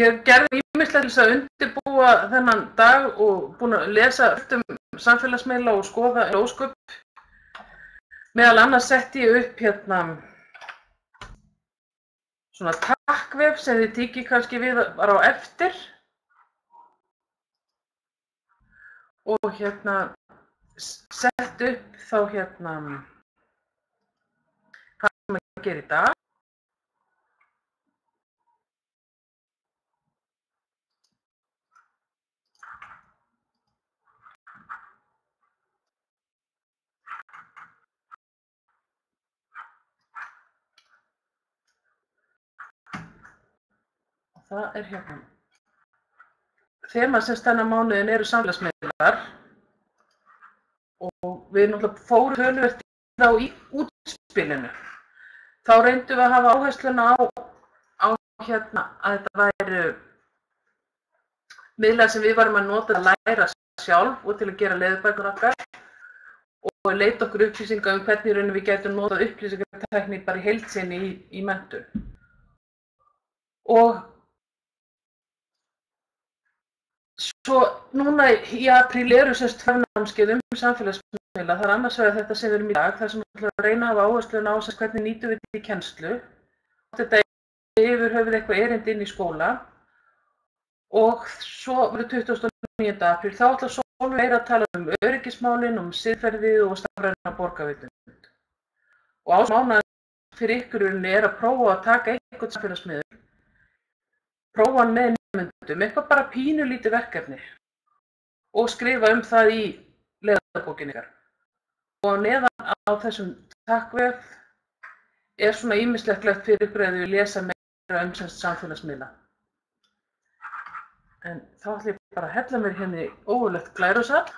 ég gerði ýmislegt til að undirbúa þennan dag og búin að lesa samfélagsmiðla og skoða ósköp. Meðal annars setti ég upp svona takkvef sem þið tíki kannski við bara á eftir. Og sett upp þá hvað sem að gera í dag. Það er Þema sem þennan mánuðin eru samfélagsmiðlar og við náttúrulega fórum töluvert í þá í útspilinu. Þá reyndum við að hafa áhersluna á að þetta væru miðlar sem við varum að nota að læra sjálf og til að gera leiðbækur okkar og leita okkur upplýsinga hvernig við getum notað upplýsingatækni bara í heild sinni í menntun. Og svo núna í apríl eru tvöfnámskeið samfélagsmiðla. Það er annars vegar þetta sem við erum í dag, þar sem við ætlum að reyna að hafa áhersluna á hvernig nýtum við þetta í kennslu. Þetta yfir höfuð eitthvað erindi inn í skóla. Og svo verður 29. apríl, þá ætla Sólveig að tala öryggismálin, siðferðið og stafræna borgarvitund. Og mánaðarins fyrir ykkur er að prófa að taka eitthvað samfélagsmiðl, prófa hann með nemendum, eitthvað bara pínulítið verkefni og skrifa það í leiðarbókinni ykkar. Og neðan á þessum takkvef er svona ýmislegt fyrir ykkur að þið lesa meira samfélagsmiðla. En þá ætlum ég bara að hella mér hérna í ógurlegt glærusall.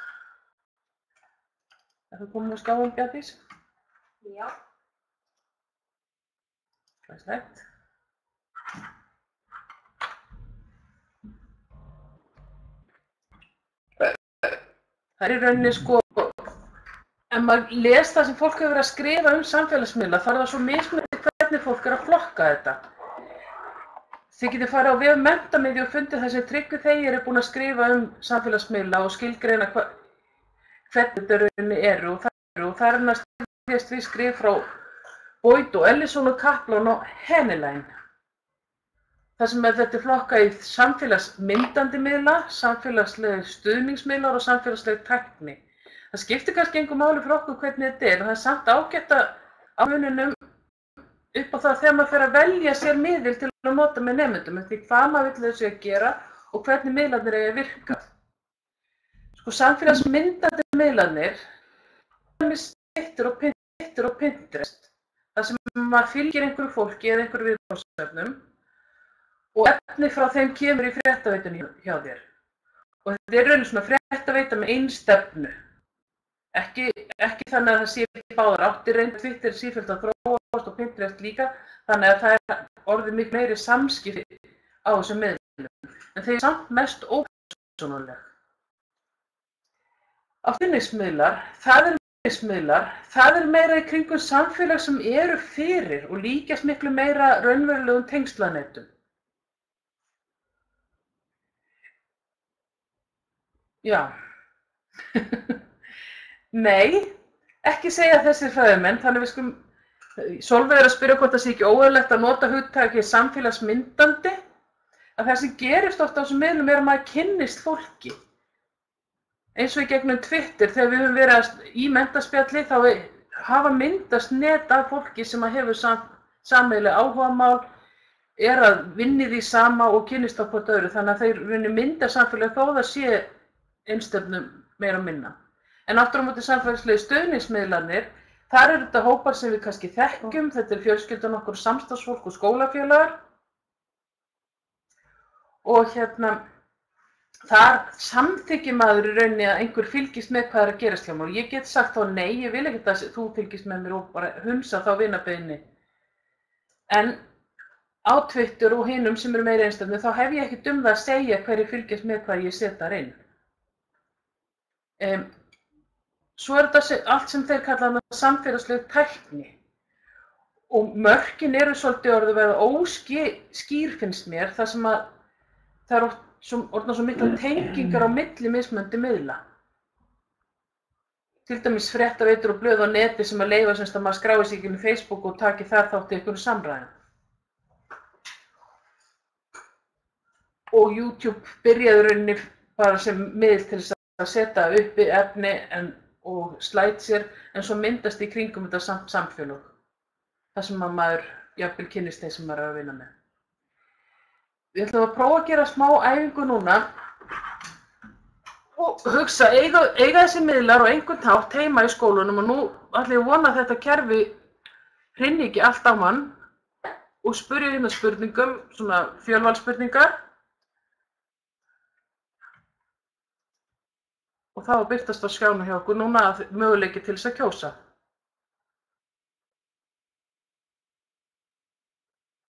Er það komin á skáum, Bjarndís? Já. Glæsilegt. Það er í rauninni ef maður les það sem fólk hefur verið að skrifa samfélagsmiðla, þá er það svo mismunandi hvernig fólk er að flokka þetta. Þið getið farið á vef Menntamiðju og fundið það sem Tryggvi Þegir er búinn að skrifa samfélagsmiðla og skilgreina hvernig þetta rauninni eru. Og það er hann að styðjast við skrif frá Boyd og Ellison og Kaplan og Hennelein. Það sem þetta er flokkað í samfélagsmyndandi miðla, samfélagsleg stuðningsmiðlar og samfélagsleg tækni. Það skiptir kannski engu máli fyrir okkur hvernig þetta er, en það er samt ágætt að muninum upp á það þegar maður fer að velja sér miðil til að nota með nemendum, eftir hvað maður vill þessu að gera og hvernig miðlarnir eiga að virka. Samfélagsmyndandi miðlarnir, Twitter og Pinterest, þar sem maður fylgir einhverju fólki eða einhverju viðfangsefnum og efni frá þeim kemur í fréttaveitunni hjá þér. Og þetta er raunin svona fréttaveita með einstefnu. Ekki þannig að það sé báðar áttir, Twitter sífellt að þróast og Pinterest líka, þannig að það er orðið miklu meiri samskipti á þessum miðlum. En þeir eru samt mest ópersónuleg. Áfinningsmiðlar, það er meira í kringum samfélag sem eru fyrir og líkjast miklu meira raunverulegum tengslanetum. Já. Nei, ekki segja þessir fræðimenn, þannig við skulum, Sólveig er að spyrja hvort það sé ekki óeðlilegt að nota hugtakið samfélagsmyndandi, að það sem gerist oft á þessum miðlum er að maður kynnist fólki. Eins og í gegnum Twitter, þegar við höfum verið í menntaspjalli, þá hafa myndast net af fólki sem hefur sameiginleg áhugamál, er að vinni því sama og kynnist á hvort öðru, þannig að þeir mynda samfélag þó það sé einstefnum meira og minna. En aftur á móti samfélagslegu stuðningsmiðlarnir, þar eru þetta hópar sem við kannski þekkjum, þetta er fjölskyldan okkur samstarfsfólk og skólafélagar. Og þar samþykkir maður í rauninni að einhver fylgist með hvað er að gerast hjá mér. Ég get sagt þá nei, ég vil ekki að þú fylgist með mér og bara hunsa þá vinabeiðinni. En á Twitter og hinum sem eru meira einstefnu, þá hef ég ekki það að segja hverju fylgjast með hvað ég set þar inn. Svo er þetta allt sem þeir kalla samfélagsleg tækni. Og mörkin eru svolítið orðið að vera óskýr finnst mér, þar sem að það er orðnar svo mikla tengingar á milli mismunandi miðla. Til dæmis fréttaveitur og blöð á neti sem að leyfa semst að maður skrái sig inn í Facebook og taki þar þátt í einhverju samræðum. Og YouTube byrjaði rauninni bara sem miðl til þess að setja uppi efni og slideshare en svo myndast í kringum þetta samfélag. Það sem að maður jafnvel kynnist þeir sem maður er að vinna með. Við ætlum að prófa að gera smá æfingu núna og hugsa, eiga þessi miðlar og einhvern hátt heima í skólunum og nú ætlum ég að vona að þetta kerfi hrynji ekki allt á mann og spyrja hérna spurningum, svona fjölvalsspurningar. Og það var birtast á skjánum hjá okkur núna að möguleiki til þess að kjósa.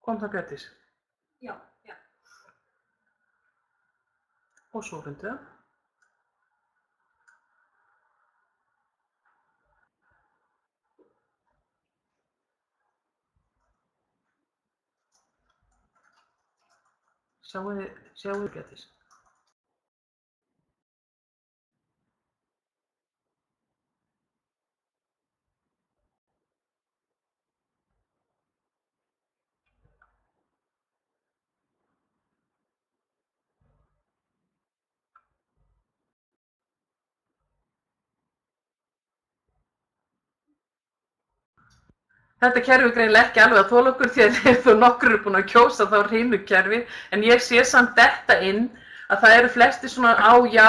Kom það Bjartís? Já. Og svo fundið það. Sjáu þið Bjartís? Þetta kerfi greinilega ekki alveg að þola okkur því að ef þú nokkur eru búin að kjósa þá hrynur kerfi en ég sé samt þetta inn að það eru flestir svona á já,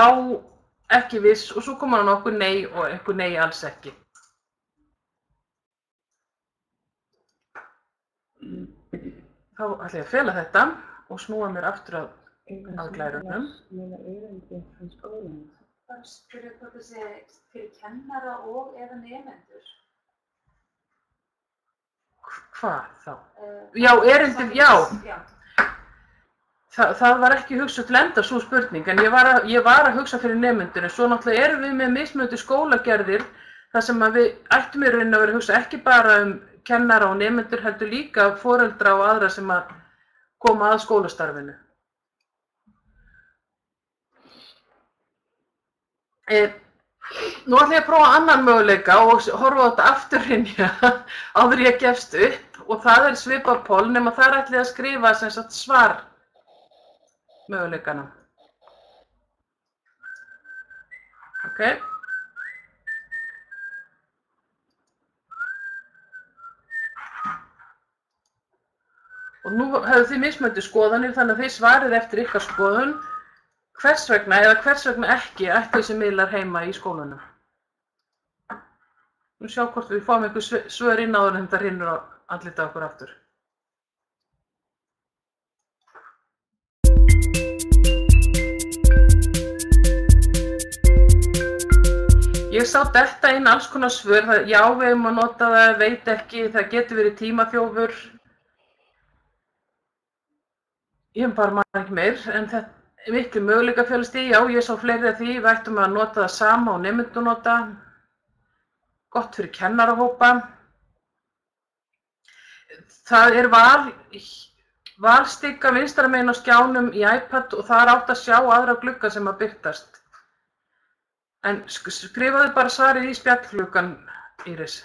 ekki viss og svo koma nokkur nei og einhver nei alls ekki. Þá ætla ég að fela þetta og snúa mér aftur að glærunum. Það spyrir hvort það sé fyrir kennara og eða nemendur. Hvað þá? Já, erindið, já. Það var ekki hugsað til enda svo spurning, en ég var að hugsa fyrir nemendur, en svo náttúrulega erum við með mismunandi skólagerðir þar sem að við ættum í rauninni að vera að hugsa ekki bara kennara og nemendur, heldur líka foreldra og aðra sem að koma að skólastarfinu. Nú ætla ég að prófa annan möguleika og horfa á þetta afturhrynja áður ég gefst upp og það er svipað poll nema þar ætla ég að skrifa sem sagt svar möguleikana. Ok. Og nú hefðu þið mismunandi skoðanir þannig að þið svarið eftir ykkar skoðun. Hvers vegna eða hvers vegna ekki ættu þessi miðlar heima í skólanum? Nú sjá hvort við fáum einhver svör inn áður en þetta hrynur á andlitið á okkur aftur. Ég sá þetta inn alls konar svör, já við eigum að nota það, veit ekki, það getur verið tímaþjófur. Ég hef bara maður ekki meir, en þetta miklu möguleika félst í, já, ég sá fleiri af því, við ættum að nota það sama og nemendur nota. Gott fyrir kennarahópa. Það er valstikka vinstra megin á skjánum í iPad og það er átt að sjá aðra glugga sem að birtast. En skrifaðu bara svarið í spjallgluggan, Íris.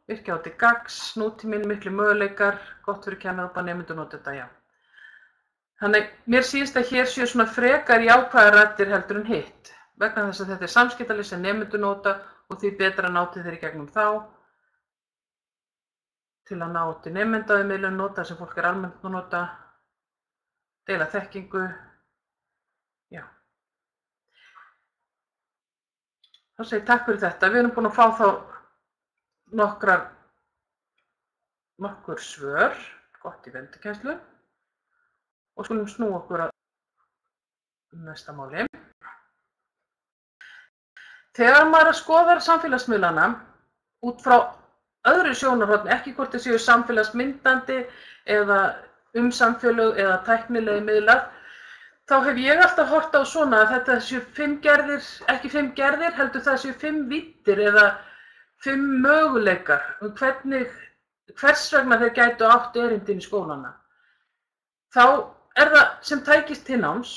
Virkja átti gags, nútíminn, miklu möguleikar, gott fyrir kennarahópa, nemendur nota þetta, já. Þannig, mér síðast að hér séu svona frekar jákvæðar raddir heldur en hitt, vegna þess að þetta er samskiptalið sem nemendur nota og því betra að ná til þeir í gegnum þá, til að ná til nemenda við miðlun nota sem fólk er almennt að nota, deila þekkingu, já. Þá segi takk fyrir þetta, við erum búin að fá þá nokkur svör, gott í vendukennslu. Og skulum snúa okkur að næsta máli. Þegar maður skoðar samfélagsmiðlana út frá öðru sjónarhorni, ekki hvort þau séu samfélagsmyndandi eða samfélög eða tæknilegi miðlar, þá hef ég alltaf horft á svona að þetta séu 5 gerðir, ekki 5 gerðir, heldur það séu 5 víddir eða 5 möguleikar hvers vegna þeir gætu átt erindin í skólana. Þá er það sem tækist til náms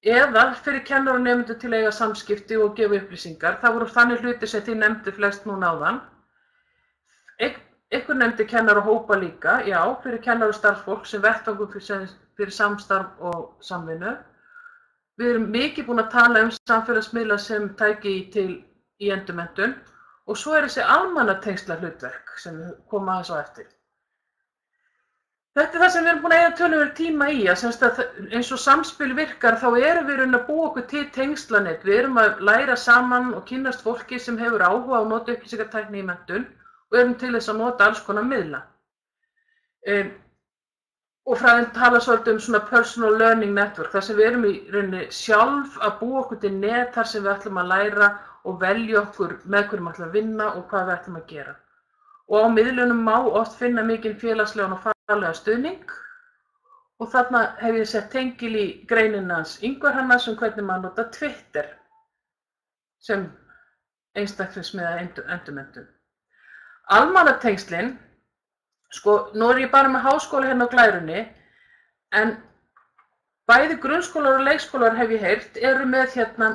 eða fyrir kennar og nemendur til að eiga samskipti og gefa upplýsingar. Það voru þannig hlutir sem þið nefndu flest núna áðan. Ykkur nefndi kennar og hópa líka, já, fyrir kennar og starfsfólk sem vettvangur fyrir samstarf og samvinnu. Við erum mikið búin að tala samfélagsmiðla sem tæki í endurmenntun og svo þessi almannatengsla hlutverk sem við komum aðeins á eftir. Þetta það sem við erum búin að eiga töluverð tíma í, að eins og samspil virkar þá erum við að búa okkur til tengslanet. Við erum að læra saman og kynnast fólki sem hefur áhuga á að nota upplýsingatækni í menntun og erum til þess að nota alls konar miðla. Og fræðin tala svolítið svona personal learning network, þar sem við erum í rauninni sjálf að búa okkur til net þar sem við ætlum að læra og velja okkur með hverjum ætlum að vinna og hvað við ætlum að gera. Og á miðlunum má oft finna mikinn félagslegan og faglega stuðning og þarna hef ég sett tengil í greinina hans Ingvar Hannas hvernig maður nota Twitter sem einstaklingsmiða endurmenntun. Almannatengslin, nú ég bara með háskóla hérna á Glærunni, en bæði grunnskólar og leikskólar hef ég heyrt eru með hérna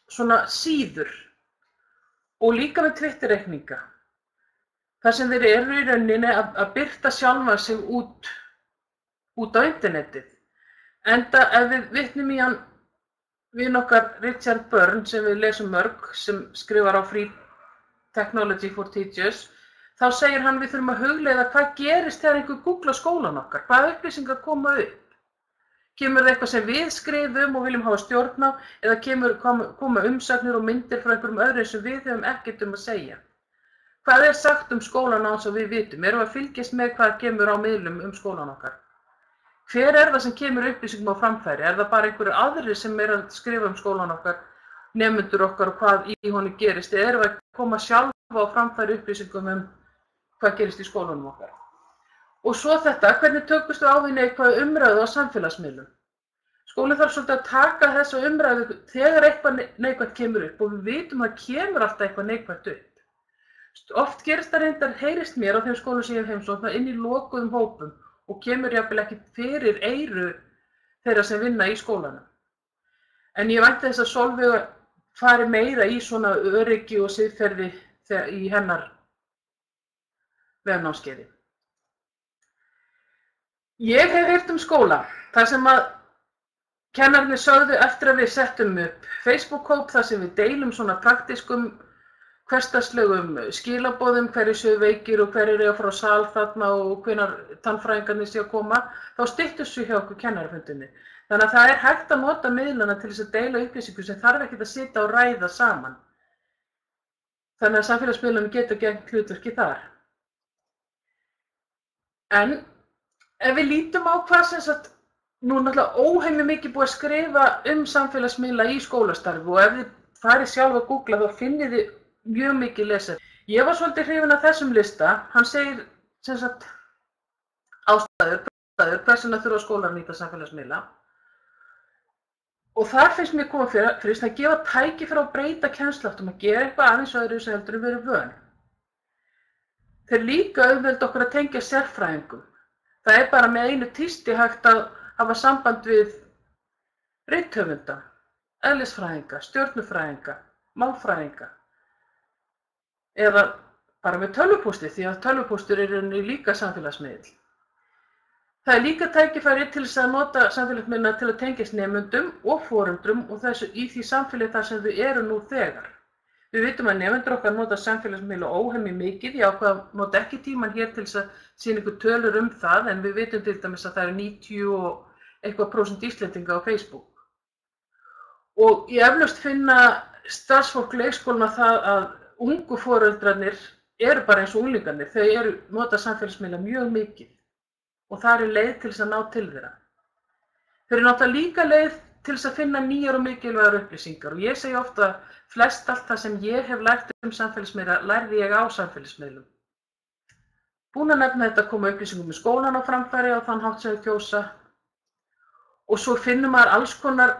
svona síður og líka með Twitter-reikninga. Þar sem þeir eru í rauninni að birta sjálfa sig út á internetið. Enda ef við vitnum í hann vin okkar Richard Byrne sem við lesum mörg, sem skrifar á Free Technology for Teachers, þá segir hann við þurfum að hugleiða hvað gerist þegar einhver googlar skólan okkar, hvaða upplýsingar koma upp. Kemur það eitthvað sem við skrifum og viljum hafa stjórn á, eða koma umsagnir og myndir frá einhverjum öðrum sem við höfum ekkert að segja. Hvað sagt skólan án sem við vitum? Erum við að fylgjast með hvað kemur á miðlum skólan okkar? Hver það sem kemur upplýsingum á framfæri? Það bara einhverju aðrir sem að skrifa skólan okkar, nemendur okkar og hvað í honum gerist? Eða erum við að koma sjálfa á framfæri upplýsingum hvað gerist í skólanum okkar? Og svo þetta, hvernig tökumst við á því neikvæða umræðu á samfélagsmiðlum? Skólinn þarf svolítið að taka þessa umræðu þegar eitthvað neikvætt kemur upp og við vitum að kemur alltaf eitthvað neikvætt upp. Oft gerist það reyndar, heyrist mér á þeim skólum sem ég hef heimsótt, inn í lokuðum hópum og kemur jafnvel ekki fyrir eyru þeirra sem vinna í skólanum. En ég vænti þess að Sólveig fari meira í svona öryggi og siðferði í hennar vefnámskeiði. Ég hef heyrt skóla, þar sem að kennararnir sögðu eftir að við settum upp Facebook-hóp þar sem við deilum svona praktískum, hversdagslegum skilaboðum, hverjir séu veikir og hverjir eru frá sal þarna og hvenær tannfræðingarnir séu að koma, þá styttust við hjá okkur kennarafundinni. Þannig að það hægt að nota miðlana til þess að deila upplýsingum sem þarf ekkert að sitja og ræða saman. Þannig að samfélagsmiðlunum geta gegnt hlutverki þar. En ef við lítum á hvað sem sagt, nú náttúrulega óheimli mikið búið að skrifa samfélagsmiðla í skólastarfi og ef þið farið sjálf að googla þá finnið þið mjög mikið lesið. Ég var svolítið hrifin af þessum lista. Hann segir sem sagt ástæður, hvers vegna þurfa skólar að nýta samfélagsmiðla. Og þar finnst mér koma fyrir að gefa tækifæri að breyta kennslaháttum, að gera eitthvað aðeins öðruvísi heldur en við erum vön. Þeir líka auðvelda okkur að tengja sérfræðingum. Það bara með einu tísti hægt að hafa samband við rithöfunda, eðlisfræðinga, stjörnufræðinga, málfræðinga. Eða bara með tölvupósti, því að tölvupóstur líka samfélagsmiðl. Það líka tækifæri til þess að nota samfélagsmiðlana til að tengjast nemendum og foreldrum og þessu í því samfélagi þar sem við erum nú þegar. Við vitum að nemendur okkar nota samfélagsmiðla óhemmi mikið, ég ákvað að nota ekki tíman hér til þess að sýna ykkur tölur það, en við vitum til dæmis að það eru 90 og eitthvað % Íslendinga á Facebook. Og ég eflaust finna starfsfólk leikskólana það að ungu foreldrarnir eru bara eins og unglingarnir, þau nota samfélagsmiðla mjög mikið og það leið til þess að ná til þeirra. Þeir náttúrulega líka leið til þess að finna nýjar og mikilvægar upplýsingar og ég segi ofta að flest allt það sem ég hef lært samfélagsmiðla lærði ég á samfélagsmiðlum. Búin að nefna þetta koma upplýsingum í skólan á framfæri og þann hátt sem þau kjósa og svo finnum maður alls konar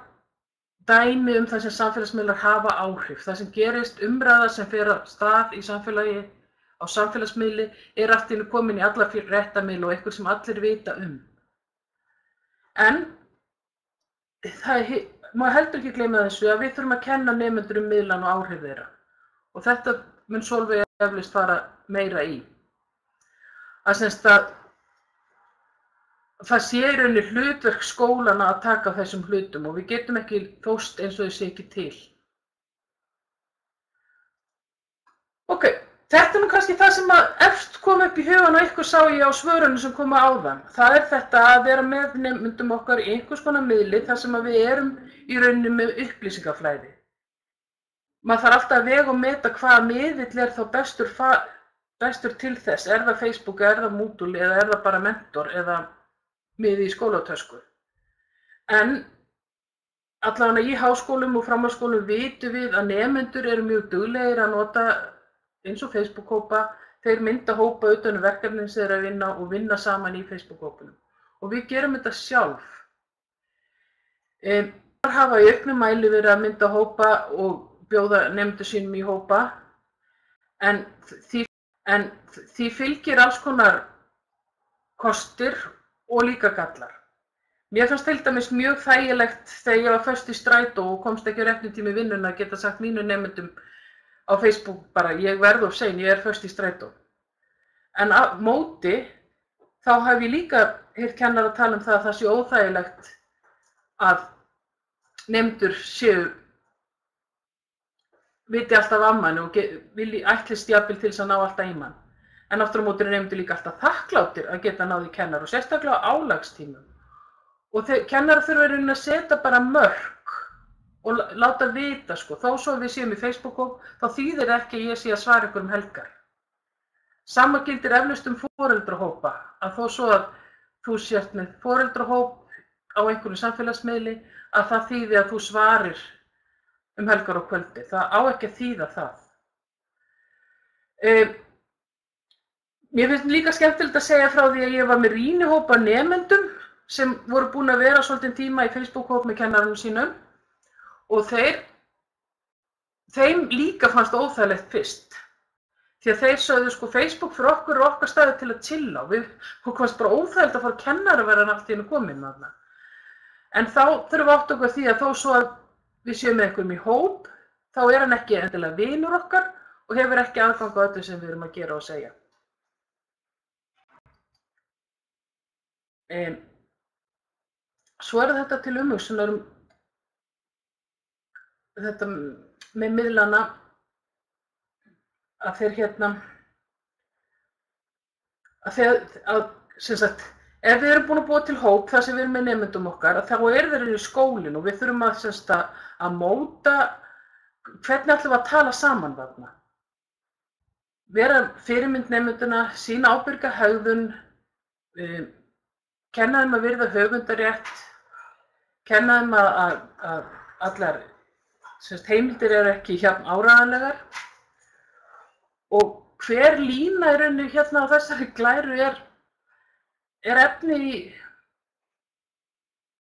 dæmi það sem samfélagsmiðlar hafa áhrif. Það sem gerist umræða sem fer af stað í samfélagi á samfélagsmiðli allt í einu komin í alla réttamiðla og eitthvað sem allir vita En maður heldur ekki gleyma þessu að við þurfum að kenna nemendur miðlan og áhrif þeirra. Og þetta mun Sólveig eflaust fara meira í. Að það sé í rauninni hlutverk skólana að taka á þessum hlutum og við getum ekki þóst eins og þau sé ekki til. Ok, þetta nú kannski það sem efst kom upp í hugan og ykkur sá ég á svörunum sem koma áðan. Það þetta að vera með nemendum okkar í einhvers konar miðli þar sem við erum í rauninni með upplýsingaflæði. Maður þarf alltaf að vega og meta hvaða miðill þá bestur til þess. Er það Facebook, er það Moodle eða er það bara Mentor eða miði í skólatösku. En allavega í háskólum og framhaldsskólum vitum við að nemendur eru mjög duglegir að nota eins og Facebook-hópa, þeir mynda hópa utan verkefnin sem þeir að vinna og vinna saman í Facebook-hópunum. Og við gerum þetta sjálf. Þar hafa í auknum mæli verið að mynda hópa og bjóða nemendur sínum í hópa, en því fylgir alls konar kostir og líka gallar. Mér fannst til dæmis mjög þægilegt þegar ég var föst í strætó og komst ekki á réttum tíma í vinnuna að geta sagt mínu nemendum á Facebook bara, ég verð of sein, ég föst í strætó. En á móti, þá hef ég líka heyrt kennara tala það að það sé óþægilegt að nemendur viti alltaf af manni og ætlist jafnvel til þess að ná alltaf í mann. En aftur á móti nemendur líka alltaf þakkláttir að geta náð í kennar og sérstaklega á álagstímum. Og kennarar þurfa að setja bara mörk og láta vita, þó svo við séum í Facebook-hóp, þá þýðir ekki að ég sé að svara ykkur helgar. Sama gildir eflaust foreldrahópa, að þó svo að þú sért með foreldrahóp á einhverju samfélagsmiðli, að það þýði að þú svarir helgar og kvöldi. Það á ekki að þýða það. Mér finnst líka skemmtilegt að segja frá því að ég var með rýnihópa nemendum sem voru búin að vera svolítinn tíma í Facebook-hóp með kennarunum sínum. Og þeim líka fannst óþægilegt fyrst. Því að þeir sögðu Facebook fyrir okkur og okkar staði til að chilla. Okkur fannst bara óþægilegt að fara kennar að vera allt í einu komin þarna. En þá þurfum við átt okkur því að þó svo að við séum með einhverjum í hóp, þá hann ekki endilega vinur okkar og hefur ekki aðgang á öllu sem við erum að gera og segja. Svo þetta til umhugsunar þetta með miðlana að þeir ef við erum búin að búa til hóp þar sem við erum með nemendum okkar, þá þeir í skólinn og við þurfum að móta hvernig ætlum við að tala saman þarna. Vera fyrirmynd nemenduna, sýna ábyrga hegðun, kenna þeim að virða höfundarétt, kenna þeim að allar heimildir eru ekki áreiðanlegar og hver lína í rauninni á þessari glæru er efni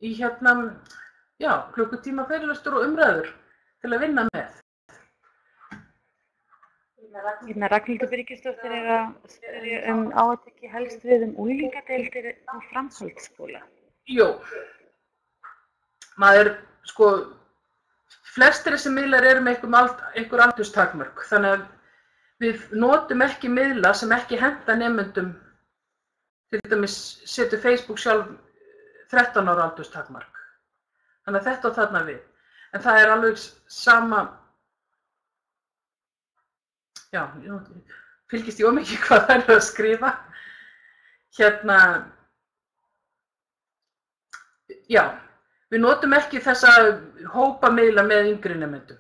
í klukkutíma fyrirlestur og umræður til að vinna með. Ragnhildur Birgisdóttir er að spyrja átekki helst við unglingadeildir á framhaldsskóla. Jú, flestir þessi miðlar eru með einhver aldurstakmörk, þannig að við notum ekki miðla sem ekki henta nemendum, til dæmis setur Facebook sjálf 13 ára aldurstakmörk. Þannig að þetta og þarna við. En það er alveg sama, fylgist ég mikið hvað það er að skrifa. Við notum ekki þessa hópamiðla með yngri nemendum,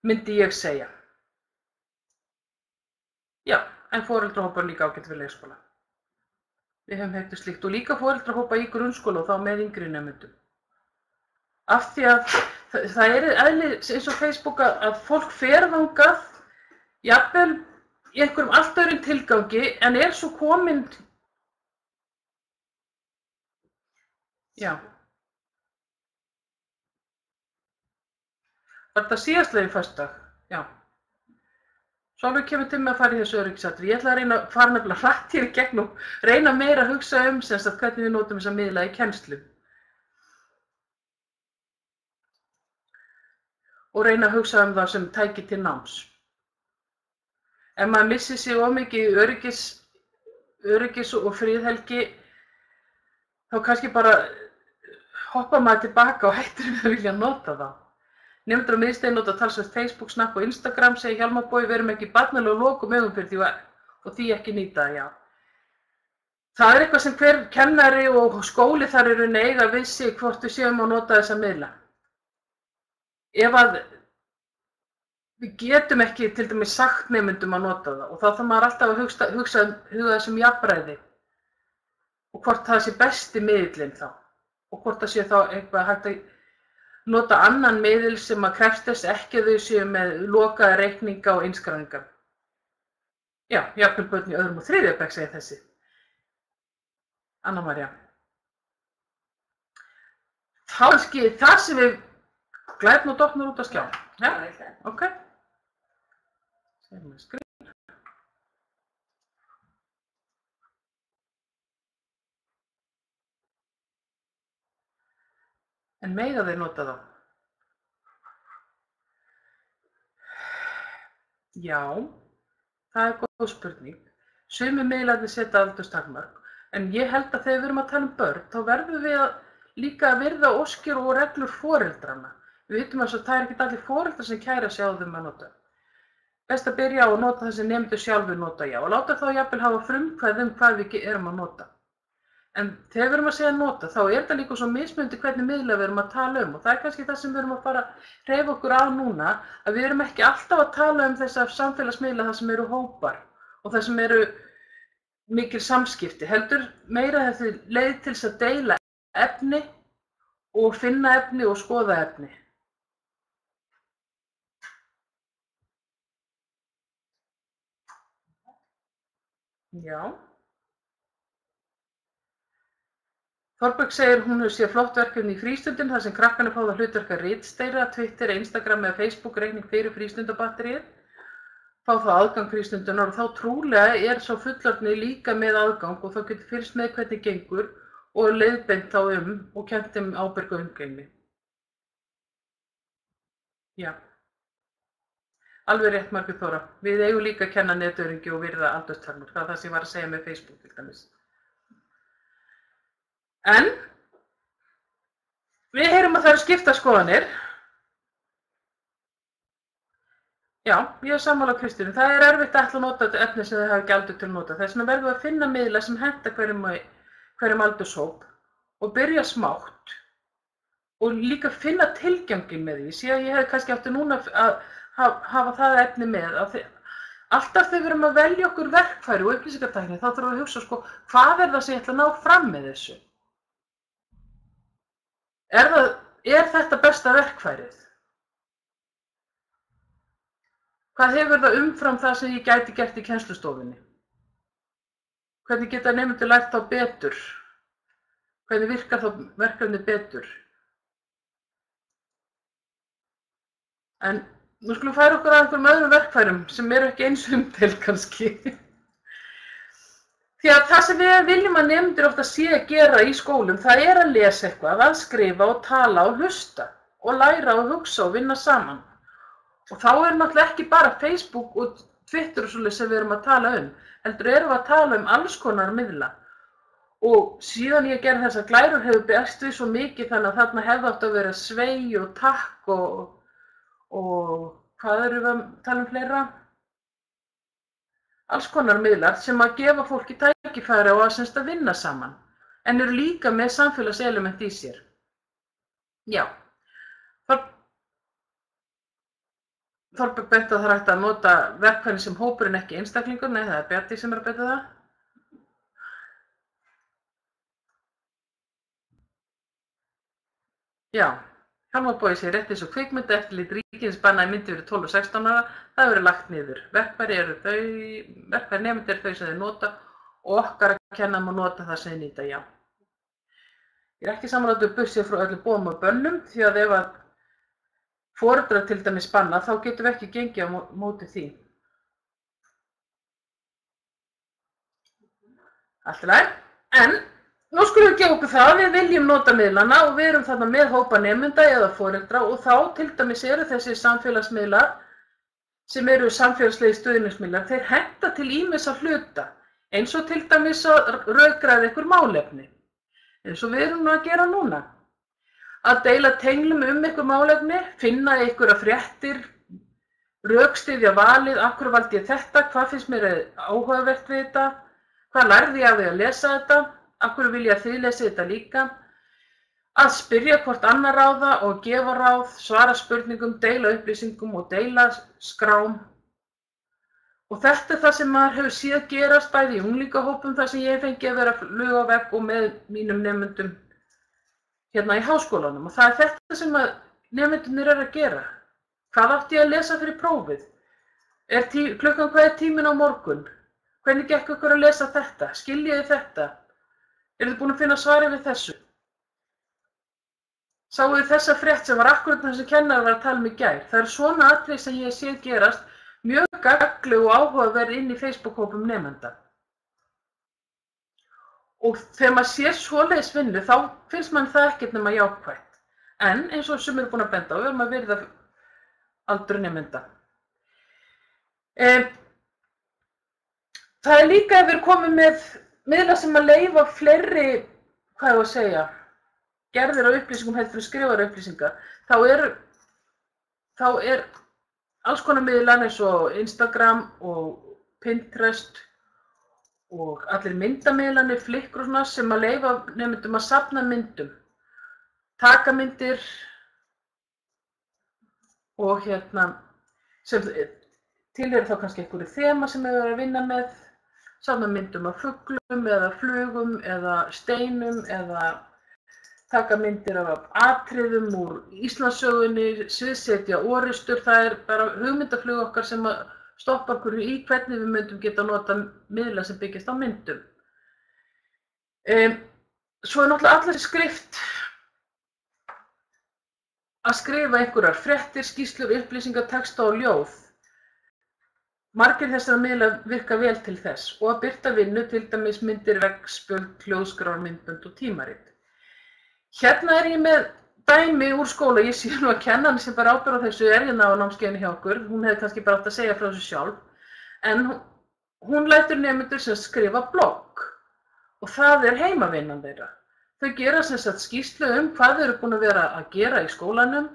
myndi ég segja. Já, en foreldrahópar líka ágætt við leikskóla. Við höfum heitt slíkt og líka foreldrahópa í grunnskóla og þá með yngri nemendum. Af því að það eðli eins og Facebook að fólk fer þangað, jafnvel í einhverjum allt öðrum tilgangi, en svo komin. Var þetta síðastliðinn föstudag? Já. Sólveig kemur til með að fara í þessu öryggisatriði. Ég ætla að fara nefnilega hratt hér í gegn og reyna meira að hugsa hvernig við notum þessa miðla í kennslu. og reyna að hugsa það sem tæki til náms. Ef maður missir sig of mikið öryggis og friðhelgi, þá kannski bara hoppa maður tilbaka og hættir við að vilja nota það. Nemendur á miðstigi nota talsvert Facebook, Snap og Instagram, segir Hjálmar Bogi, verum ekki barnalega lokum augum fyrir því og því ekki nýta, já. Það eitthvað sem hver kennari og skóli þar eru eiga við sig hvort við séum að nota þessa miðla. Ef að við getum ekki til dæmis sagt nemendum að nota það og þá þarf maður alltaf að huga þessum jafnræði og hvort það sé besti miðillinn þá og hvort það sé þá eitthvað hægt að nota annan miðil sem að krefst þess ekki að þau séu með lokaða reikninga og innskráningar. Já, jafnvel börn í öðrum og þriðja bekk segir þessi. Anna María. Þá kannski það sem við glæpum og doppnum út á skjá. Ja? Ok. Segum við skrif. En mega þeir nota þá? Já, það góð spurning. Sumir miðlarnir setja aldurstakmark, en ég held að þegar við erum að tala börn, þá verðum við líka að virða óskir og reglur foreldrana. Við vitum að það ekki allir foreldrar sem kæra sig á þeim að nota. Best að byrja á að nota það sem nemendur sjálfur nota, já, og láta þá jafnvel hafa frumkvæði hvað við erum að nota. En þegar við erum að segja nota, þá þetta líka svo mismunandi hvernig miðla við erum að tala og það kannski það sem við erum að fara að hreyfa okkur á núna, að við erum ekki alltaf að tala þessa samfélagsmiðla þar sem eru hópar og þar sem eru mikil samskipti, heldur meira þessi leið til þess að deila efni og finna efni og skoða efni. Já. Þorberg segir hún hefur séð flott verkefni í frístundin þar sem krakkarnir fá það hlutverk að ritsteyra, Twitter, Instagram eða Facebook reikning fyrir frístundabatterið, fá það aðgang frístundunar og þá trúlega sá fullorðni líka með aðgang og þá getur fylgst með hvernig gengur og leiðbeint þá og kennt ábyrga umgengni. Já. Alveg rétt, Margrét Þóra. Við eigum líka að kenna netöryggi og virða aldurstakmark. Það er það sem ég var að segja með Facebook til dæmis. En við heyrum að það eru skiptar skoðanir. Já, ég er sammála Kristínu. Það er erfitt að ætla að nota þetta efni sem þið hafa ekki aldur til að nota. Þess vegna verðum við að finna miðla sem henta hverjum aldurshóp og byrja smátt og líka finna tilganginn með því. Síðan ég hef kannski átti núna að hafa það efni með. Alltaf þegar við erum að velja okkur verkfæri og upplýsingatækni þá þurfum við að hugsa hvað er það sem ég ætla að ná fram með þessu? Er þetta besta verkfærið? Hvað hefur það umfram það sem ég gæti gert í kennslustofunni? Hvernig geta nemendur lært þá betur? Hvernig virkar þá verkefni betur? En nú skulum færa okkur að einhverjum öðrum verkfærum sem eru ekki eins umdeild kannski. Því að það sem við viljum að nemendur ofta sé að gera í skólum, það er að lesa eitthvað, að skrifa og tala og hlusta og læra og hugsa og vinna saman. Og þá náttúrulega ekki bara Facebook og Twitter og svoleiðis sem við erum að tala heldur erum við að tala alls konar miðla. Og síðan ég gerði þessar glærur hefur bæst við svo mikið þannig að þarna hefði átt að vera svei og takk og hvað erum við að tala fleira? Alls konar miðlar sem að gefa fólki tækifæri og að vinna saman, en eru líka með samfélagselement í sér. Já. Þorberg benti að það er hægt að nota verkfæri sem hópurinn ekki einstaklingur, nei það er Bjarti sem er að benda það. Já. Hjálmar Bogi segir rétt eins og kvikmyndaeftirlit ríkisins bannaði myndir fyrir 12 og 16 ára, það hefur verið lagt niður. Verkfæri nemendur þau sem þeir nota og okkar að kenna að nota það sem þeir nýta, já. Ég er ekki sammála bursið frá öllum boðum og bönnum því að ef að foreldrar til dæmis banna þá getum við ekki gengið á móti því. Allt í lagi, en nú skulum við gefa okkur það, við viljum nota miðlana og við erum þarna með hópa nemenda eða foreldra og þá til dæmis eru þessi samfélagsmiðlar sem eru samfélagslegi stuðningsmiðlar, þeir henta til ýmissa hluta, eins og til dæmis að rökræða einhver málefni, eins og við erum nú að gera núna. Að deila tenglum einhver málefni, finna einhverja fréttir, rökstyðja valið, af hverju valdi ég þetta, hvað finnst mér áhugavert við þetta, hvað lærði ég af því að lesa þetta, af hverju vil ég að þið lesi þetta líka. Að spyrja hvort annar ráða og gefa ráð, svara spurningum, deila upplýsingum og deila skrám. Og þetta er það sem maður hefur síðan gerast bæði í unglingahópum, þar sem ég fengi að vera flug á vegg og með mínum nemendum hérna í háskólanum. Og það er þetta sem nemendurnir eru að gera. Hvað átti ég að lesa fyrir prófið? Klukkan hvað er tíminn á morgun? Hvernig gekk ykkur að lesa þetta? Skiljiði þetta? Eru þið búin að finna svari við þessu? Sáu þið þessa frétt sem var akkurat þessi kennarar var að tala um í gær. Það eru svona atriði sem ég séð gerast mjög gagnleg og áhugaverð inn í Facebook-hópum nemenda. Og þegar maður sér svoleiðis vinnu, þá finnst mann það ekkert nema jákvætt. En eins og sem eru búin að benda á, við erum að virða aldur nemenda. Það er líka ef við erum komið með miðla sem að leyfa fleiri, hvað ég að segja, gerðir á upplýsingum heldur en skrifar upplýsingar, þá er alls konar miðlar eins og Instagram og Pinterest og allir myndamiðlanir, Flickr og svona sem að leyfa nemendum að safna myndum, taka myndir og sem tilheyrir þá kannski einhverju þema sem við erum að vinna með, safna myndum af fuglum eða flugum eða steinum eða taka myndir af atriðum úr Íslandssögunni, sviðsetja orrustur, það er bara hugmyndaflug okkar sem að stoppa okkur í hvernig við myndum geta nota miðla sem byggjast á myndum. Svo er náttúrulega allir skrift að skrifa einhverjar fréttir, skýrslur, upplýsingar, texta og ljóð. Margir þessara miðla virka vel til þess og að birta vinnu, til dæmis myndir, veggspjöld, hljóðskrár, myndbönd og tímarit. Hérna er ég með dæmi úr skóla, ég sé nú að kennan sem bara ábyrgð á þessu er hérna á námskeiðinu hjá okkur, hún hefði kannski bara átt að segja frá þessu sjálf, en hún lætur nemendur sem skrifa blogg og það er heimavinnan þeirra. Þau gera sem sagt skýrslu hvað þau eru búin að vera að gera í skólanum,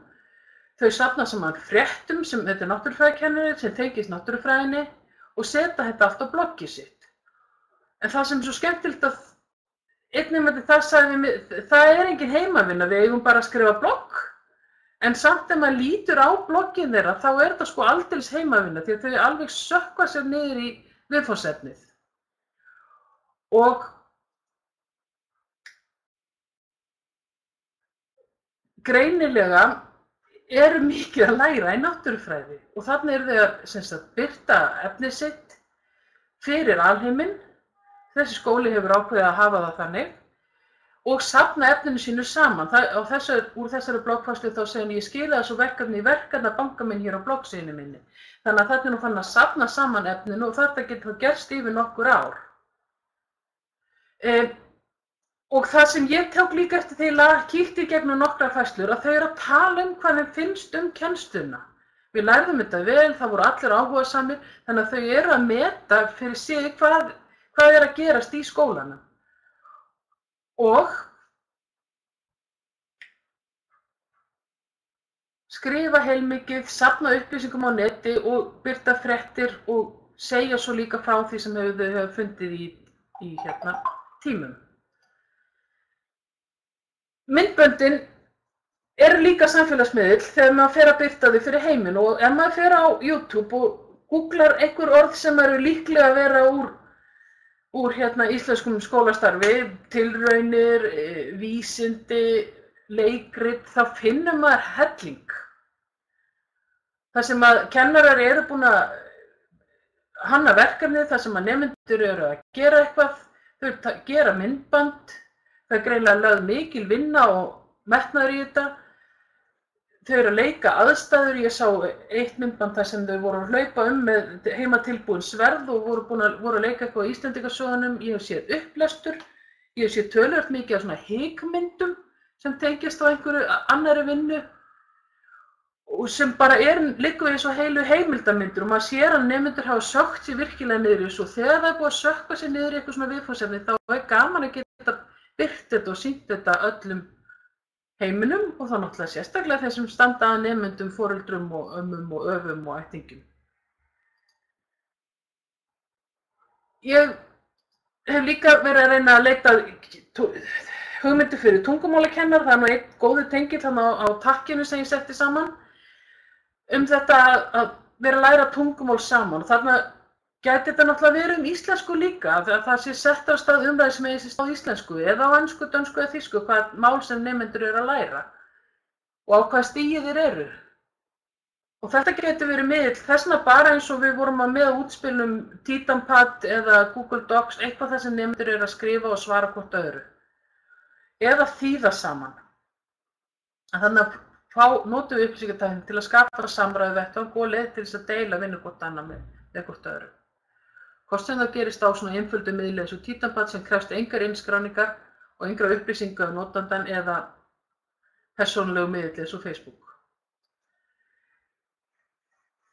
þau safna saman fréttum sem þetta er náttúrufræðikennari sem tengist náttúrufræðinni og setja þetta allt á bloggið sitt. En það sem er svo skemmtilegt að einn nemandi það sagði mér, það er engin heimavinna, við eigum bara að skrifa blogg, en samt ef maður lítur á bloggið þeirra, þá er þetta sko aldeilis heimavinna, því að þau alveg sökkva sér niður í viðfangsefnið. Og greinilega eru mikið að læra í náttúrufræði og þannig eru þau að sem sagt, birta efnið sitt fyrir alheiminn. Þessi skóli hefur ákveðið að hafa það þannig og safna efninu sínu saman. Úr þessari bloggfærslu þá segir ég skila þessu verkefni í verkefnabanka minn hér á bloggsíðunni minni. Þannig að þetta er nú fann að safna saman efninu og þetta getur gerst yfir nokkur ár. Og það sem ég tók líka eftir því að kíkti í gegnum nokkrar færslur að þau eru að tala hvað þeim finnst kennsluna. Við lærðum þetta vel, það voru allir áhugasamir, þannig að þau eru að meta fyrir sig hvað er að gerast í skólanum. Og skrifa heilmikið, safna upplýsingum á neti og birta fréttir og segja svo líka frá því sem þau hefur fundið í tímum. Myndböndin eru líka samfélagsmiðill þegar maður fer að birta þau fyrir heiminn og ef maður fer á YouTube og googlar einhver orð sem eru líklega að vera úr íslenskum skólastarfi, tilraunir, vísindi, leikrit, þá finnur maður helling. Það sem að kennarar eru búin að hanna verkefnið, það sem að nemendur eru að gera eitthvað, þau gera myndband, það er greinilega lögð mikil vinna og metnaður í þetta. Þau eru að leika aðstæður, ég sá eitt myndband þar sem þau voru að hlaupa með heimatilbúin sverð og voru að leika eitthvað á Íslendingasögunum. Ég hef séð upplestur Ég sé töluvert mikið af svona hikmyndum sem tengjast á einhverju annarri vinnu og sem bara liggur eins og heilu heimildarmyndir og maður sér að nemendur hafa sökkt sér virkilega niður í þessu og þegar það er búið að sökkva sér niður í eitthvað svona viðfangsefni þá er gaman að geta birt þetta og sýnt þetta öllum heiminum og þá náttúrulega sérstaklega þeir sem standa að nemendum, foreldrum og ömmum og öfum og ættingjum. Ég hef líka verið að reyna að leita hugmyndir fyrir tungumálakennar, það er nú einn góður tengill þarna á takkinu sem ég setti saman þetta að vera að læra tungumál saman og þarna gæti þetta náttúrulega verið íslensku líka, að það sé sett á stað umræði sem eigi sér stað íslensku eða á ensku, dönsku eða þýsku, hvað mál sem nemendur eru að læra og á hvaða stigi þeir eru. Og þetta getur verið miðill þessna bara eins og við vorum að með útspilum Titanpad eða Google Docs, eitthvað þess að nemendur eru að skrifa og svara hvort öðru. Eða þýða saman. Þannig að notum við upplýsingatækni til að skapa samræðu vettvang og leið til þess að deila vinnu hvort annað með hvort öðru. Hvort sem það gerist á svona einföldu miðli eins og Titanpad sem krefst engar innskráningar og engra upplýsinga um notandann eða persónulegu miðli eins og Facebook.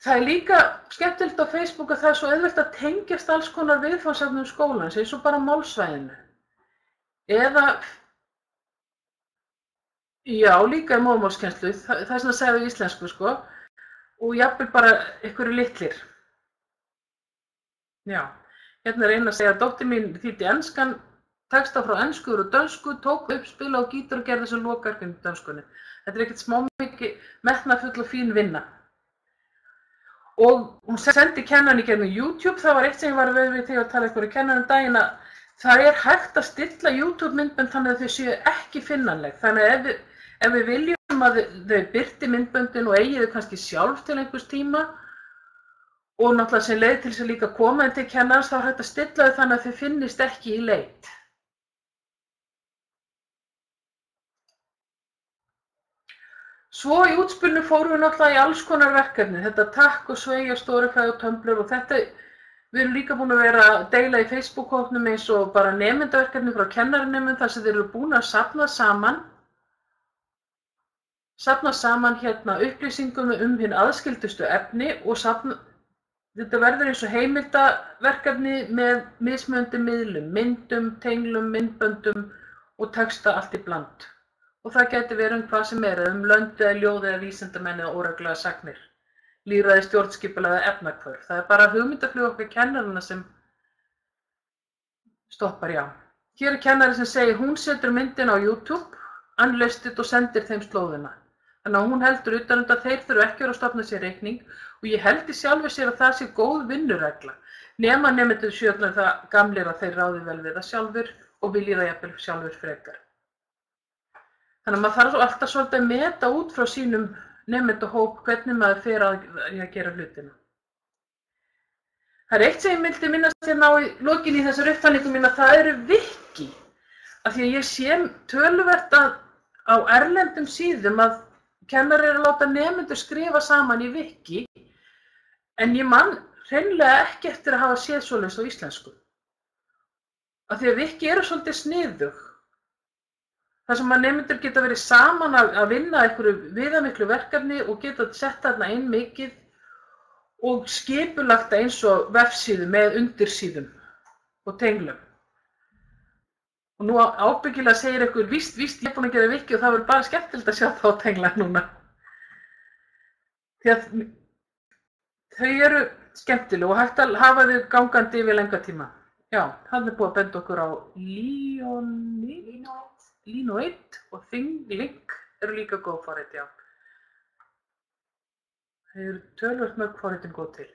Það er líka skemmtilegt á Facebook að það er svo auðvelt að tengjast alls konar viðfangsefnum skólans eins og bara málsvæðinu. Eða, já, líka í móðurmálskennslu, það er svona að segja á íslensku sko, og jafnvel bara einhverju litlir. Já, hérna er einn að segja að dóttir mín þýddi enskan, texta frá ensku og dönsku, tók upp, spila á gítar og gerði þessu lokaverkefni í dönskunni. Þetta er ekkert smá mikið metnaðfull og fín vinna. Og hún sendi kennarann í gegnum YouTube, það var eitt sem ég var við þegar að tala eitthvað í kennarann daginn að það er hægt að stilla YouTube-myndbönd þannig að þau séu ekki finnanleg. Þannig að ef við viljum að þau birti myndböndin og eigi þau kannski sjálf til einhvers tíma og náttúrulega sem leið til þess að líka koma inn til kennarans þá er hægt að stilla þau þannig að þau finnist ekki í leit. Svo í útspilinu fórum við náttúrulega í alls konar verkefni, þetta Takk og Sveigja, Storify og Tumblr og þetta, við erum líka búin að vera að deila í Facebook-hópnum eins og bara nemendaverkefni frá kennaranemum þar sem þeir eru búin að safna saman hérna upplýsingum hinn aðskildustu efni og þetta verður eins og heimildaverkefni með mismunandi miðlum, myndum, tenglum, myndböndum og texta allt í bland. Og það gæti verið hvað sem eða lönd eða ljóð eða vísindamenn eða óreglulega sagnir, lýðræði, stjórnskipulag eða efnahvörf. Það er bara hugmyndaflug okkar kennarana sem stoppar, já. Hér er kennari sem segir hún setur myndin á YouTube, unlisted og sendir þeim slóðina. Þannig að hún heldur utan að þeir þurfa ekki að stofna sér reikning og ég held í sjálfu sér að það sé góð vinnuregla. Nema nemendur sjöfnar það gamlir að þeir ráði vel við það sjálfur og vilji það jafnvel sjálfur frekar. Þannig að maður þarf alltaf svolítið að meta út frá sínum nemendahóp hvernig maður fer að gera hlutina. Það er eitt sem ég vildi minnast hérna á í lokin í þessar upptalningu mín að það eru wiki. Af því að ég sé töluvert að á erlendum síðum að kennari eru að láta nemendur skrifa saman í wiki en ég man hreinlega ekki eftir að hafa séð svoleiðis á íslensku. Af því að wiki eru svolítið sniðug. Þar sem að nemendur geta verið saman að vinna einhverju viðamiklu verkefni og geta sett þarna inn mikið og skipulagt eins og vefsíðu með undirsíðum og tenglum. Og nú ábyggilega segir einhver víst, ég er búin að gera wiki og það verður bara skemmtilegt að sjá þá tengla núna. Því að þau eru skemmtileg og hægt að hafa þau gangandi yfir lenga tíma. Já, hann er búið að benda okkur á Linoid og ThingLink eru líka góð forrit, já. Það eru töluvert mörg forritin góð til.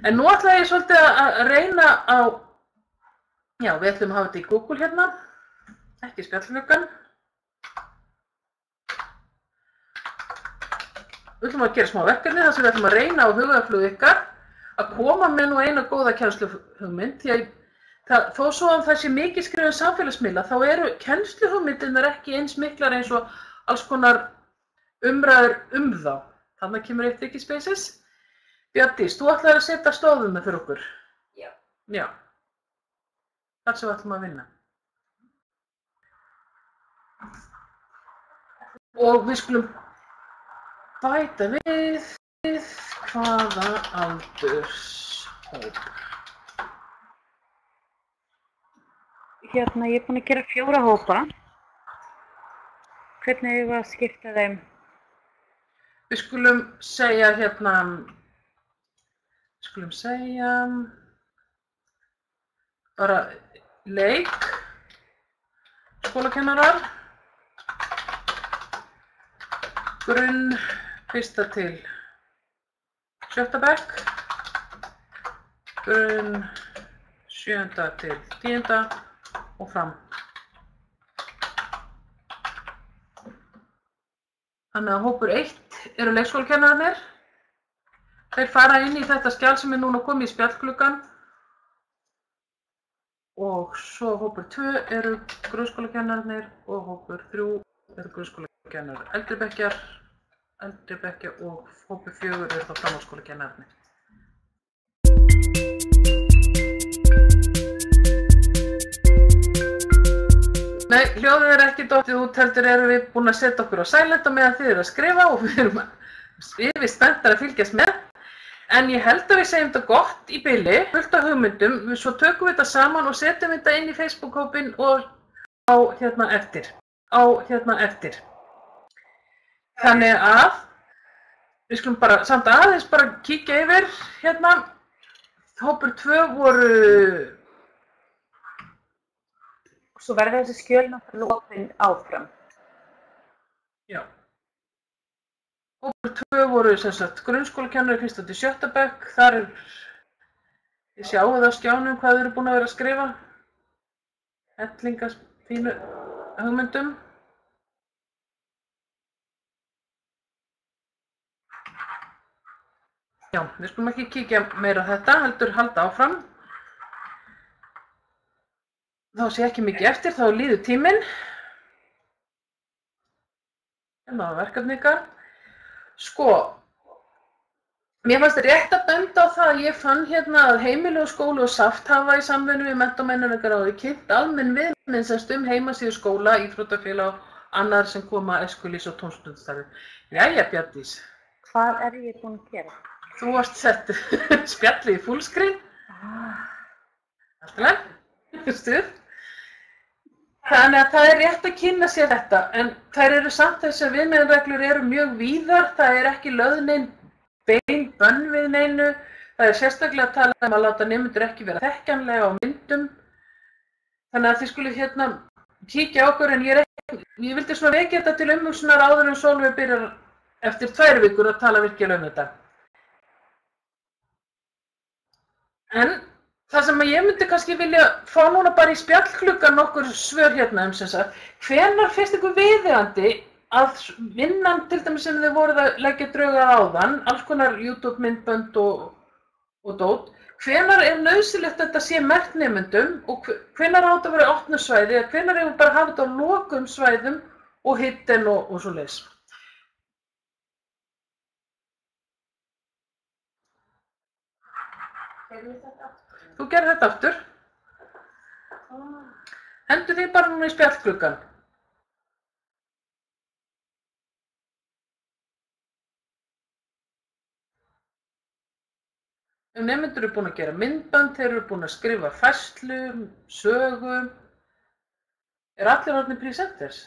En nú ætla ég svolítið að reyna á, já, við ætlum að hafa þetta í Google hérna, ekki spjallnöggan. Við ætlum að gera smá verkefni þar sem við ætlum að reyna á hugaflug ykkar að koma með nú eina góða kennsluhugmynd því að þó svo að það sé mikið skrifað um samfélagsmiðla þá eru kennsluhugmyndirnar ekki eins miklar eins og alls konar umræður þá. Þannig kemur eitt ekki Spaces. Bjarndís, þú ætlar að setja stóðuna fyrir okkur. Já. Já. Þar sem við ætlum að vinna. Og við skulum bæta við hvaða aldurshóp. Hérna, ég er búin að gera 4 hópa. Hvernig eigum við að skipta þeim? Við skulum segja bara leik, skólakennarar, grunn 1. til 7. bekk, grunn 7. til 10. og fram. Þannig að hópur 1 eru leikskólakennararnir. Þeir fara inn í þetta skjal sem er núna komið í spjallgluggann. Og svo hópur 2 eru grunnskólakennararnir og hópur 3 eru grunnskólakennarar eldri bekkja og hópur 4 eru þá framhaldsskólakennararnir. Nei, hljóðið er ekki dottið út, heldur erum við búin að setja okkur á silent á meðan þið eru að skrifa og við erum spenntar að fylgjast með. En ég held að við segjum þetta gott í bili, fullt af hugmyndum, svo tökum við þetta saman og setjum þetta inn í Facebook-hópinn og á hérna eftir. Þannig að við skulum bara samt aðeins bara kíkja yfir hérna. Hópur 2 voru... Svo verður þessi skjöl náttúrulega opin áfram. Já. Hópur 2 voru sem sagt grunnskólakennari 1. til 7. bekk. Þar ég sjáu það á skjánum hvað þau eru búin að vera að skrifa. Hellinga fínu hugmyndum. Já, við skulum ekki kíkja meira á þetta, heldur halda áfram. Þá sé ekki mikið eftir, þá líður tíminn. En það var verkefni ykkar. Sko, mér fannst rétt að benda á það að ég fann hérna að Heimili og skóli og SAFT hafa í samvinnu við Mennta- og menningarráðið kynnt almenn viðmið heimasíðu skóla, íþróttafélag og annar sem koma æskulýðs- og tómstundastarfi. Jæja, Bjarndís. Hvað er ég búin að gera? Þú varst sett spjallið í fullscreen. Alltaf, stuð. Þannig að það er rétt að kynna sér þetta, en þær eru samt þessar viðmiðunarreglur eru mjög víðar, það er ekki lögð nein bein bönn við neinu, það er sérstaklega að tala um að láta nemendur ekki vera þekkjanlega á myndum. Þannig að þið skulið hérna kíkja á okkur, en ég vildi svona vekja þetta til umhugsunar áður en Sólveig byrjar eftir 2 vikur að tala virkilega um þetta. En það sem ég myndi kannski vilja fá núna bara í spjallklukkan nokkur svör hérna sem sagt, hvenær finnst ykkur viðeigandi að vinnan til dæmis sem þið voruð að leggja drög að áðan, alls konar YouTube myndbönd og dót, hvenær er nauðsynlegt að þetta sé merkt nemendum og hvenær á þetta að vera opnu svæði eða hvenær er bara að hafa þetta á lokum svæðum og hidden og svoleiðis. Þú gerir þetta aftur. Hendur þið bara núna í spjallgluggann. Nemendur eru búin að gera myndband, þeir eru búin að skrifa færslu, sögu. Er allir orðnir presenters?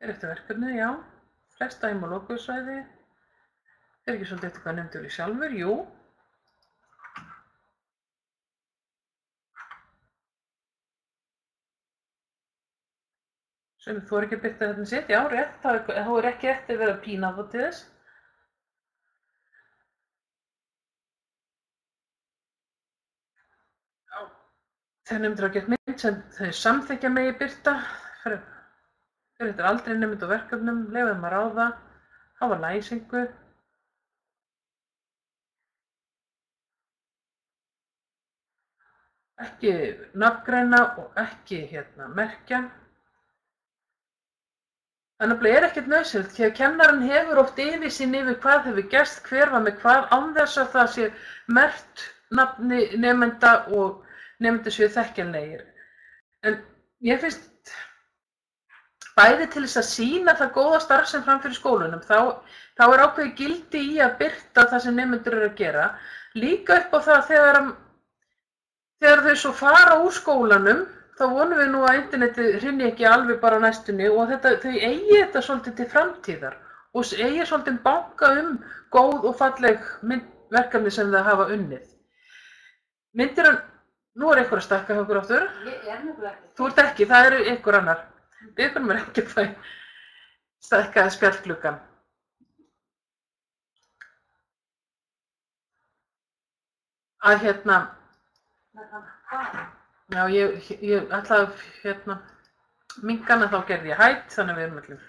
Er eftir verkefnið, já. Flesta heim á lokuðu svæði. Er ekki svolítið eftir hvað nefndur þið sjálfur? Jú. Sem þú er ekki að byrta þetta sitt, já, rétt. Þá er ekki eftir að vera að pína þá til þess. Þeir nefndur að geta mynd sem þau samþykkja megi byrta. Þeir eru aldrei nefnd á verkefnum, leyfa þeim að ráða. hafa læsingu, ekki nafngreina og ekki merkja. Þannig að ekkert nauðsynlegt, því að kennarinn hefur oft yfirsýn yfir hvað hefur gerst, hver var með hvað, án þess að það sé merkt nafni nemenda og nemendur séu þekkjanlegir. En ég finnst bæði til þess að sýna það góða starf sem fram fyrir skólunum, þá ákveðið gildi í að birta það sem nemendur eru að gera, líka upp á það þegar þau svo fara úr skólanum, þá vonum við nú að internetið hrynji ekki alveg bara á næstunni og þau eigi þetta svolítið til framtíðar og eigi svolítið banka góð og falleg verkefni sem þau hafa unnið. Nú einhver að stakka hjá okkur aftur. Ég nefnilega ekki. Þú ert ekki, það einhver annar. Einhver mér ekki að fæ stakkaði spjallgluggann. Já, ég ætlaði að minnka hana, þá gerði ég hætt, þannig að við erum allir.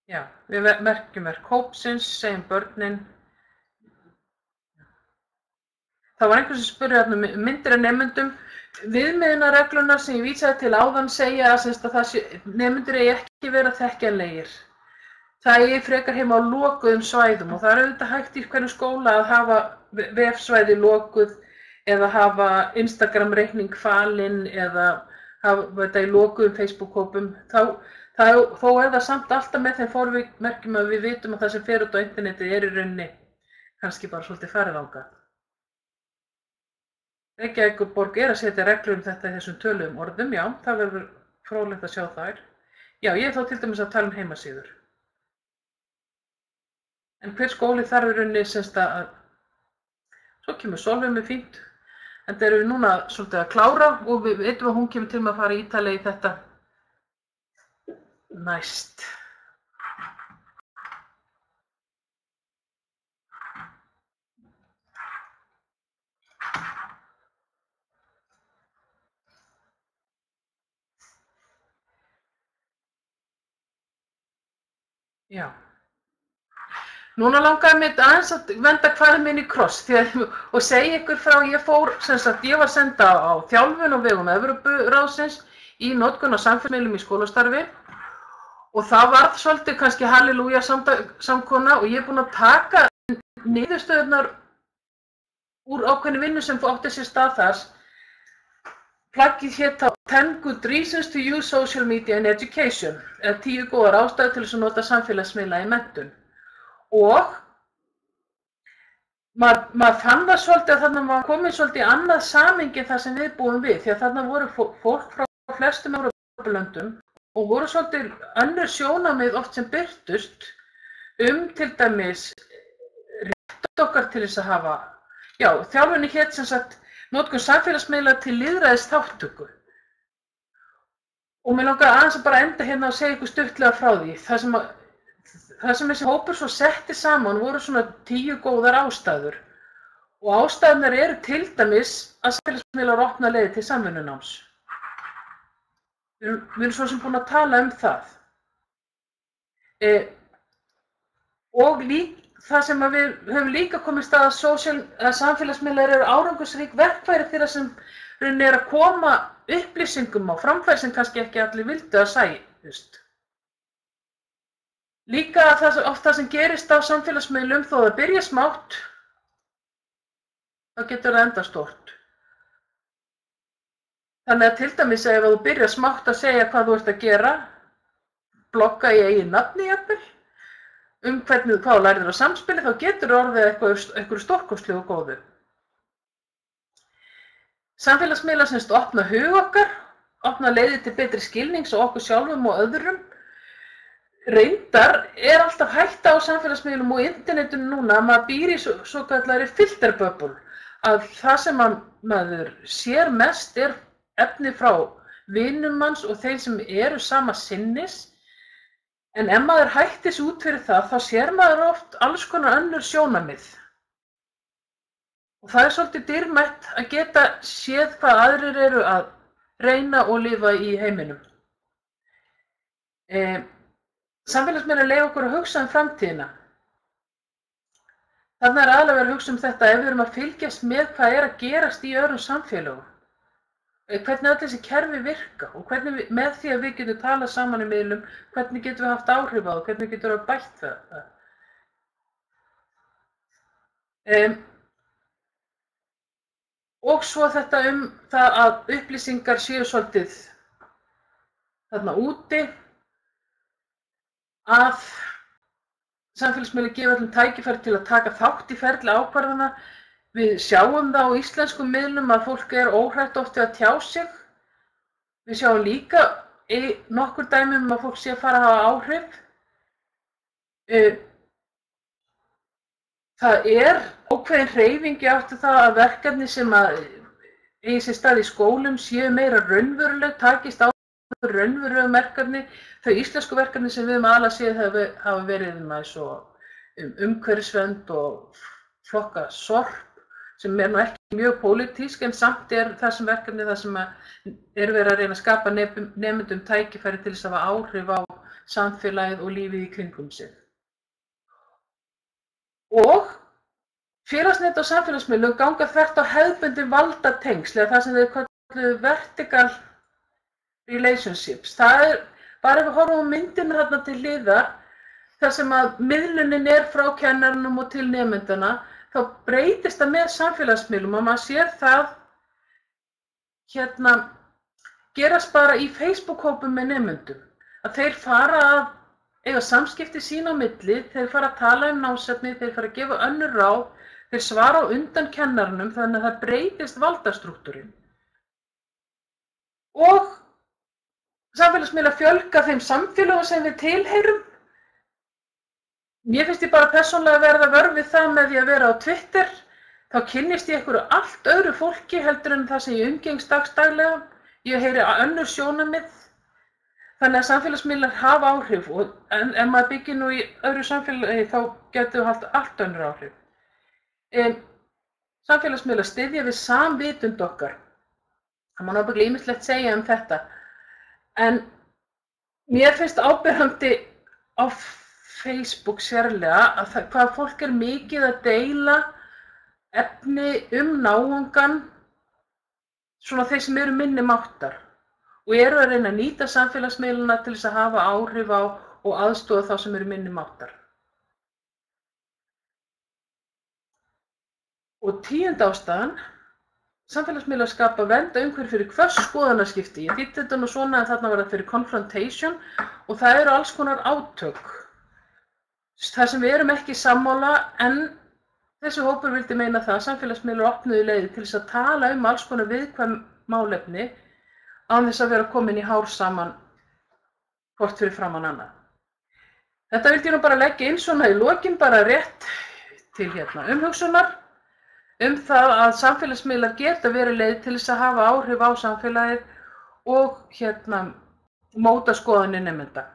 Já, við merkjum hópsins, segjum börnin. Það var einhver sem spurði myndir af nemendum. Viðmiðunarreglunar sem ég vísaði til áðan segja að nemendur eigi ekki vera þekkjanlegir. Það eigi frekar heima á lokuðum svæðum og það auðvitað hægt í hverjum skóla að hafa vefsvæði lokuð eða hafa Instagram-reikning falinn eða hafa þetta í lokuðum Facebook-hópum. Þó það samt alltaf með þeim formerkjum að við vitum að það sem fer út á internetið í rauninni kannski bara svolítið farið þangað. Reykjavíkurborg að setja reglur þetta í þessum töluðum orðum, já, það verður fróðlegt að sjá þær. Já, ég er þá til dæmis að tala heimasíður. En hver skóli þarf í rauninni að svo kemur Sólveig með fínt. En það erum við núna svolítið að klára og við veitum að hún kemur til með að fara ítarlega í þetta næst. Já. Núna langaði mig aðeins að venda kvæði minn í kross og segja ykkur frá, ég var senda á þjálfun á vegum Evrópuráðsins í notkun á samfélagsmiðlum í skólastarfi og það varð svolítið kannski halleluja samkona og ég er búin að taka niðurstöðurnar úr ákveðinni vinnu sem átti sér stað þar. Plaggið hét á 10 good reasons to use social media in education, eða 10 góðar ástæður til þess að nota samfélagsmiðla í menntun. Og maður fann það svolítið að þarna var komið svolítið í annað samhengi það sem við búum við, því að þarna voru fólk frá flestum Evrópulöndum og voru svolítið önnur sjónarmið oft sem birtust til dæmis rétt okkar til þess að hafa, já, þjálfunni hét sem sagt notkun samfélagsmiðla til lýðræðis þátttöku. Og mér langar aðeins að bara enda hérna og segja ykkur stuttlega frá því. Það sem þessi hópur svo setti saman voru svona 10 góðar ástæður. Og ástæðurnar eru til dæmis að samfélagsmiðlar opna leiðir til samvinnunáms. Við erum svo sem búin að tala það. Og það sem við höfum líka komist að samfélagsmiðlar eru árangursrík verkfæri þeirra sem er að koma upplýsingum á framfæri sem kannski ekki allir vildu að sæjast. Líka oft það sem gerist á samfélagsmiðlum þó það byrja smátt, þá getur það enda stórt. Þannig að til dæmis ef þú byrjar smátt að segja hvað þú ert að gera, blogga í eigin nafni jafnvel, hvað þú lærir á samspili, þá getur orðið eitthvað stórkostlegu og góðu. Samfélagsmiðlar sem opna hug okkar, opna leiðir til betri skilnings og okkur sjálfum og öðrum. Reyndar alltaf hætta á samfélagsmiðlum og internetinu núna að maður býr í svo kallari filterbubble. Að það sem maður sér mest efni frá vinum manns og þeir sem eru sama sinnis. En ef maður hættir sig út fyrir það, þá sér maður oft alls konar önnur sjónarmið. Og það svolítið dýrmætt að geta séð hvað aðrir eru að reyna og lifa í heiminum. samfélagsmiðlar leyfa okkur að hugsa framtíðina. Þarna aðalega verið að hugsa þetta ef við erum að fylgjast með hvað að gerast í öðrum samfélögum. Hvernig öll þessi kerfi virka og hvernig með því að við getum talað saman í miðlum, hvernig getum við haft áhrif á það, hvernig getum við bætt það. Og svo þetta það að upplýsingar séu svolítið þarna úti, að samfélagsmiðlar gefa öllum tækifæri til að taka þátt í ferli ákvarðana. Við sjáum það á íslenskum miðlum að fólk óhrætt oft við að tjá sig. Við sjáum líka í nokkur dæmum að fólk sé að fara að hafa áhrif. Það ákveðin hreyfing í átt til það að verkefni sem eigi sér stað í skólum séu meira raunveruleg, takist á raunverulegu verkefni. Þau íslensku verkefni sem við aðalega séð hafa verið umhverfisvernd og flokka sorp, sem nú ekki mjög pólitísk, en samt þessum verkefni það sem verið að reyna að skapa nemendum tækifæri til þess að hafa áhrif á samfélagið og lífið í kringum sig. Og félagsnet og samfélagsmiðlum ganga þvert á hefðbundin valdatengsl, eða það sem þeir kölluðu vertical relationships. Það bara ef við horfum á myndina þarna til hliðar, þar sem að miðlunin frá kennarunum og til nemendana, þá breytist það með samfélagsmiðlum og maður sér það gerast bara í Facebook-hópum með nemendum. Að þeir fara að eiga samskipti sín á milli, þeir fara að tala námsefni, þeir fara að gefa önnur ráð, þeir svara á undan kennarunum, þannig að það breytist valdastrúktúrinn. Og samfélagsmiðlar fjölga þeim samfélögum sem við tilheyrum. Mér finnst ég bara persónulega að verða vör við það með því að vera á Twitter. Þá kynnist ég einhverju allt öðru fólki heldur en það sem ég umgengst daglega. Ég heyri önnur sjónarmið. Þannig að samfélagsmiðlar hafa áhrif og ef maður byggir nú í öðru samfélagi þá getum við haft allt önnur áhrif. Samfélagsmiðlar styðja við samvitund okkar. Það má náttúrulega ýmislegt segja þetta. En mér finnst áberandi á Facebook sérlega að hvað fólk mikið að deila efni náungan, svona þeir sem eru minni máttar og að reyna að nýta samfélagsmiðlana til þess að hafa áhrif á og aðstoða þá sem eru minni máttar. Og 10. ástæðan, samfélagsmiðlar skapa vernda umhverfi fyrir hvers skoðanaskipti. Ég þýddi þetta nú svona að þarna var það fyrir confrontation og það eru alls konar átök. Það sem við erum ekki sammála, en þessi hópur vildi meina það að samfélagsmiðlar opnuðu leiðir til þess að tala alls konar viðkvæm málefni án þess að vera komin í hár saman hvort fyrir framan annað. Þetta vildi ég nú bara leggja inn svona í lokin, bara rétt til umhugsunar það að samfélagsmiðlar geta verið leið til þess að hafa áhrif á samfélagið og móta skoðanir nemenda.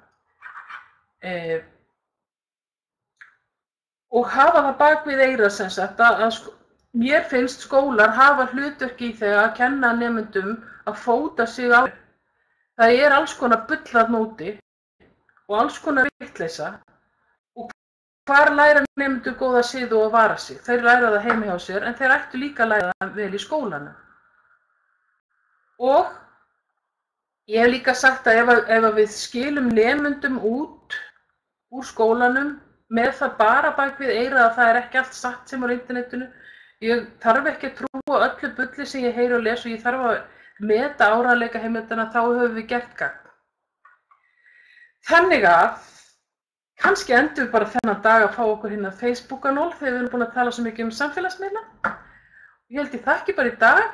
Og hafa það bak við eyrað sem sagt að mér finnst skólar hafa hlutverk í þegar að kenna nemendum að fóta sig á. Það alls konar bull þarna úti og alls konar vitleysa og hvar læra nemendur góða siði og vara sig. Þeir læra það heima hjá sér en þeir ættu líka að læra það vel í skólanum. Og ég hef líka sagt að ef við skilum nemendum út úr skólanum með það bara bak við eyrað að það ekki allt satt sem á internetinu. Ég þarf ekki að trúa öllu bulli sem ég heyri og les og ég þarf að meta áreiðanleika heimildana, þá höfum við gert gagn. Þannig að kannski endum við bara þennan dag að fá okkur Facebook-anól þegar við erum búin að tala svo mikið samfélagsmiðla. Ég held ég þakki bara í dag.